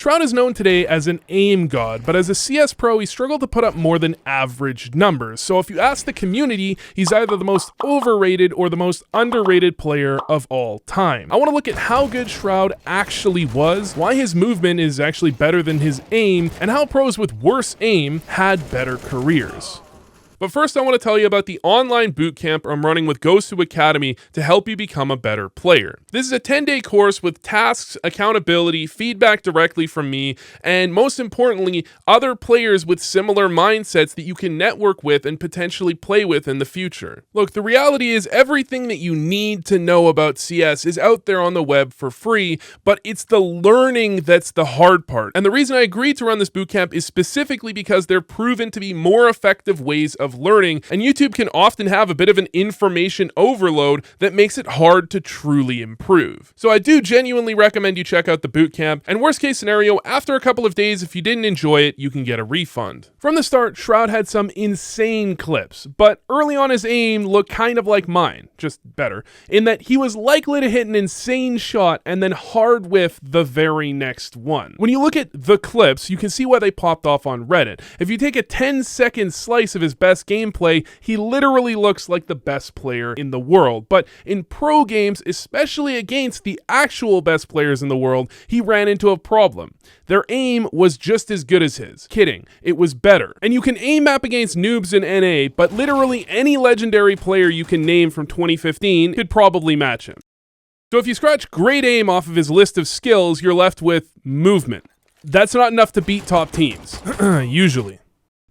Shroud is known today as an aim god, but as a CS pro, he struggled to put up more than average numbers. So if you ask the community, he's either the most overrated or the most underrated player of all time. I want to look at how good Shroud actually was, why his movement is actually better than his aim, and how pros with worse aim had better careers. But first, I want to tell you about the online bootcamp I'm running with Gosu Academy to help you become a better player. This is a 10-day course with tasks, accountability, feedback directly from me, and most importantly, other players with similar mindsets that you can network with and potentially play with in the future. Look, the reality is everything that you need to know about CS is out there on the web for free, but it's the learning that's the hard part. And the reason I agreed to run this bootcamp is specifically because they're proven to be more effective ways of learning, and YouTube can often have a bit of an information overload that makes it hard to truly improve. So I do genuinely recommend you check out the bootcamp, and worst case scenario, after a couple of days, if you didn't enjoy it, you can get a refund. From the start, Shroud had some insane clips, but early on his aim looked kind of like mine, just better, in that he was likely to hit an insane shot and then hard whiff the very next one. When you look at the clips, you can see why they popped off on Reddit. If you take a 10-second slice of his best gameplay, he literally looks like the best player in the world. But in pro games, especially against the actual best players in the world, he ran into a problem. Their aim was just as good as his. Kidding, it was better. And you can aim map against noobs in NA, but literally any legendary player you can name from 2015 could probably match him. So if you scratch great aim off of his list of skills, you're left with movement. That's not enough to beat top teams, usually.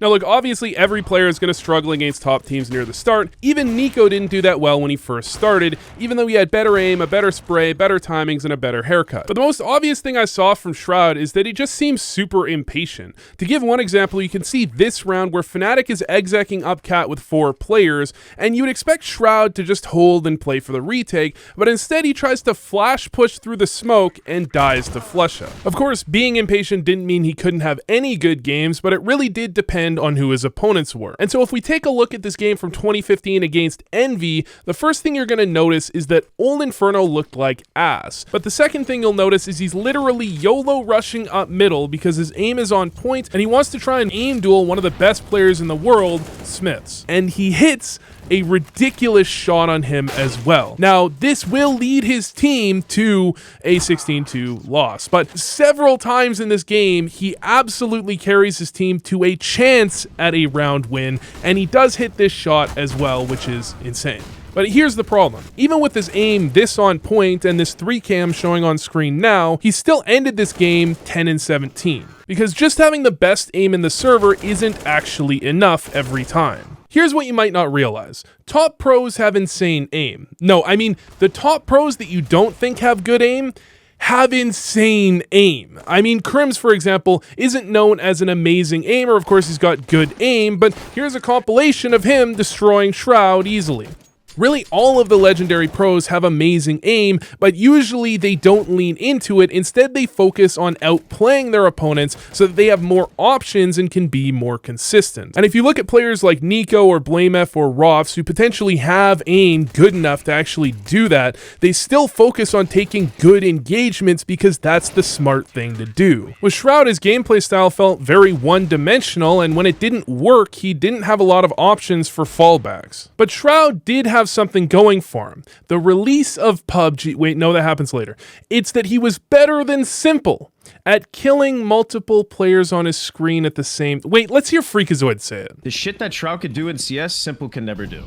Now look, obviously every player is going to struggle against top teams near the start. Even Nico didn't do that well when he first started, even though he had better aim, a better spray, better timings, and a better haircut. But the most obvious thing I saw from Shroud is that he just seems super impatient. To give one example, you can see this round where Fnatic is execing up cat with 4 players, and you would expect Shroud to just hold and play for the retake, but instead he tries to flash push through the smoke and dies to Flusha. Of course, being impatient didn't mean he couldn't have any good games, but it really did depend on who his opponents were. And so if we take a look at this game from 2015 against Envy, the first thing you're going to notice is that Old Inferno looked like ass. But the second thing you'll notice is he's literally YOLO rushing up middle because his aim is on point and he wants to try and aim duel one of the best players in the world, Smiths. And he hits a ridiculous shot on him as well. Now, this will lead his team to a 16-2 loss, but several times in this game, he absolutely carries his team to a chance at a round win, and he does hit this shot as well, which is insane. But here's the problem. Even with his aim this on point and this 3-cam showing on screen now, he still ended this game 10-17. Because just having the best aim in the server isn't actually enough every time. Here's what you might not realize. Top pros have insane aim. No, I mean, the top pros that you don't think have good aim have insane aim. I mean, Crims, for example, isn't known as an amazing aimer. Of course, he's got good aim, but here's a compilation of him destroying Shroud easily. Really, all of the legendary pros have amazing aim, but usually they don't lean into it. Instead, they focus on outplaying their opponents so that they have more options and can be more consistent. And if you look at players like Nico or BlameF or Rofs who potentially have aim good enough to actually do that, they still focus on taking good engagements because that's the smart thing to do. With Shroud, his gameplay style felt very one-dimensional, and when it didn't work, he didn't have a lot of options for fallbacks. But Shroud did have something going for him. The release of PUBG, wait, no, that happens later. It's that he was better than Simple at killing multiple players on his screen at the same... Wait, let's hear Freakazoid say it. The shit that Shroud could do in CS, Simple can never do.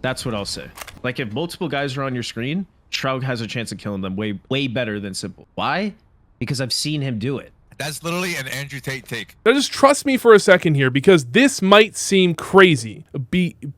That's what I'll say. Like, if multiple guys are on your screen, Shroud has a chance of killing them way better than Simple. Why? Because I've seen him do it. That's literally an Andrew Tate take. Now just trust me for a second here, because this might seem crazy,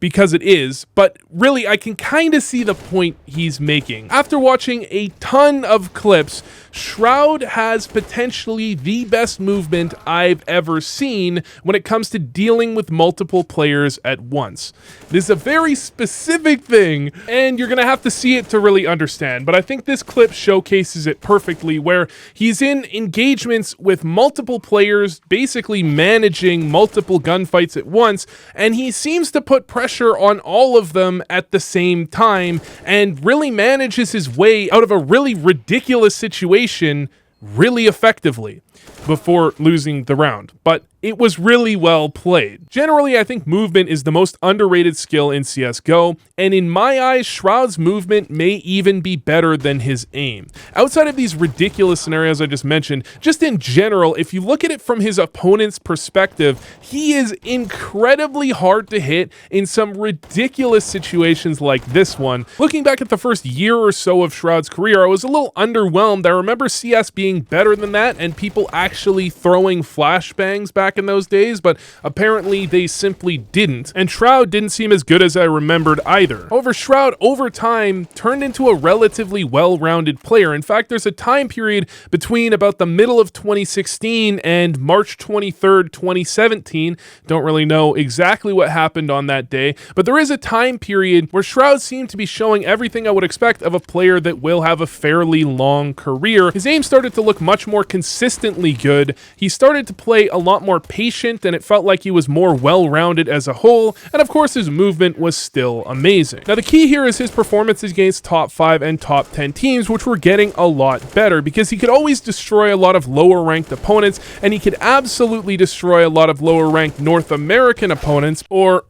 because it is, but really I can kind of see the point he's making. After watching a ton of clips, Shroud has potentially the best movement I've ever seen when it comes to dealing with multiple players at once. This is a very specific thing, and you're gonna have to see it to really understand, but I think this clip showcases it perfectly, where he's in engagements with multiple players, basically managing multiple gunfights at once, and he seems to put pressure on all of them at the same time, and really manages his way out of a really ridiculous situation really effectively. before losing the round, but it was really well played. Generally, I think movement is the most underrated skill in CSGO, and in my eyes, Shroud's movement may even be better than his aim. Outside of these ridiculous scenarios I just mentioned, just in general, if you look at it from his opponent's perspective, he is incredibly hard to hit in some ridiculous situations like this one. Looking back at the first year or so of Shroud's career, I was a little underwhelmed. I remember CS being better than that and people actually throwing flashbangs back in those days, but apparently they simply didn't, and Shroud didn't seem as good as I remembered either. However, Shroud over time turned into a relatively well-rounded player. In fact, there's a time period between about the middle of 2016 and March 23rd, 2017. Don't really know exactly what happened on that day, but there is a time period where Shroud seemed to be showing everything I would expect of a player that will have a fairly long career. His aim started to look much more consistently good. He started to play a lot more patient, and it felt like he was more well-rounded as a whole, and of course his movement was still amazing. Now the key here is his performances against top 5 and top 10 teams, which were getting a lot better, because he could always destroy a lot of lower ranked opponents, and he could absolutely destroy a lot of lower ranked North American opponents, or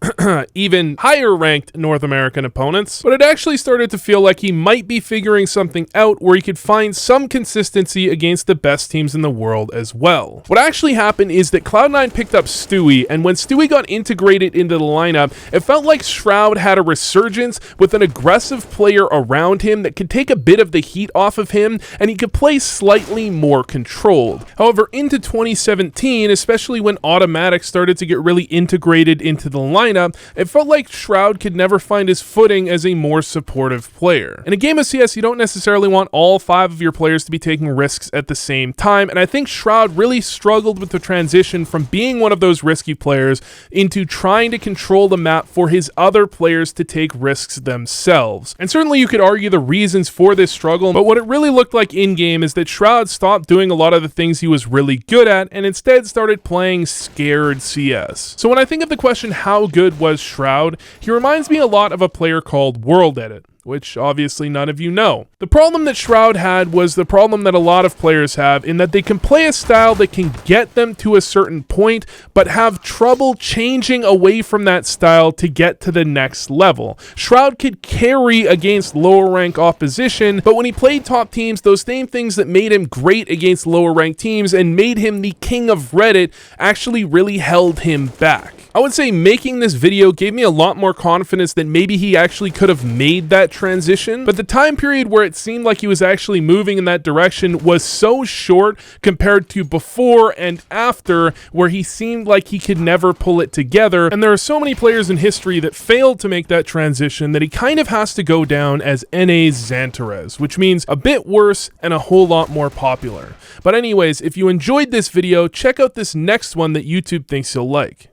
even higher ranked North American opponents. But it actually started to feel like he might be figuring something out where he could find some consistency against the best teams in the world as well. What actually happened is that Cloud9 picked up Stewie, and when Stewie got integrated into the lineup, it felt like Shroud had a resurgence with an aggressive player around him that could take a bit of the heat off of him, and he could play slightly more controlled. However, into 2017, especially when Automatic started to get really integrated into the lineup, it felt like Shroud could never find his footing as a more supportive player. In a game of CS, you don't necessarily want all 5 of your players to be taking risks at the same time, and I think Shroud really struggled with the transition from being one of those risky players into trying to control the map for his other players to take risks themselves. And certainly you could argue the reasons for this struggle, but what it really looked like in-game is that Shroud stopped doing a lot of the things he was really good at and instead started playing scared CS. So when I think of the question, how good was Shroud, he reminds me a lot of a player called WorldEdit, which obviously none of you know. The problem that Shroud had was the problem that a lot of players have, in that they can play a style that can get them to a certain point, but have trouble changing away from that style to get to the next level. Shroud could carry against lower rank opposition, but when he played top teams, those same things that made him great against lower ranked teams and made him the king of Reddit actually really held him back. I would say making this video gave me a lot more confidence that maybe he actually could have made that transition, but the time period where it seemed like he was actually moving in that direction was so short compared to before and after, where he seemed like he could never pull it together. And there are so many players in history that failed to make that transition that he kind of has to go down as NA's Xantares, which means a bit worse and a whole lot more popular. But anyways, if you enjoyed this video, check out this next one that YouTube thinks you'll like.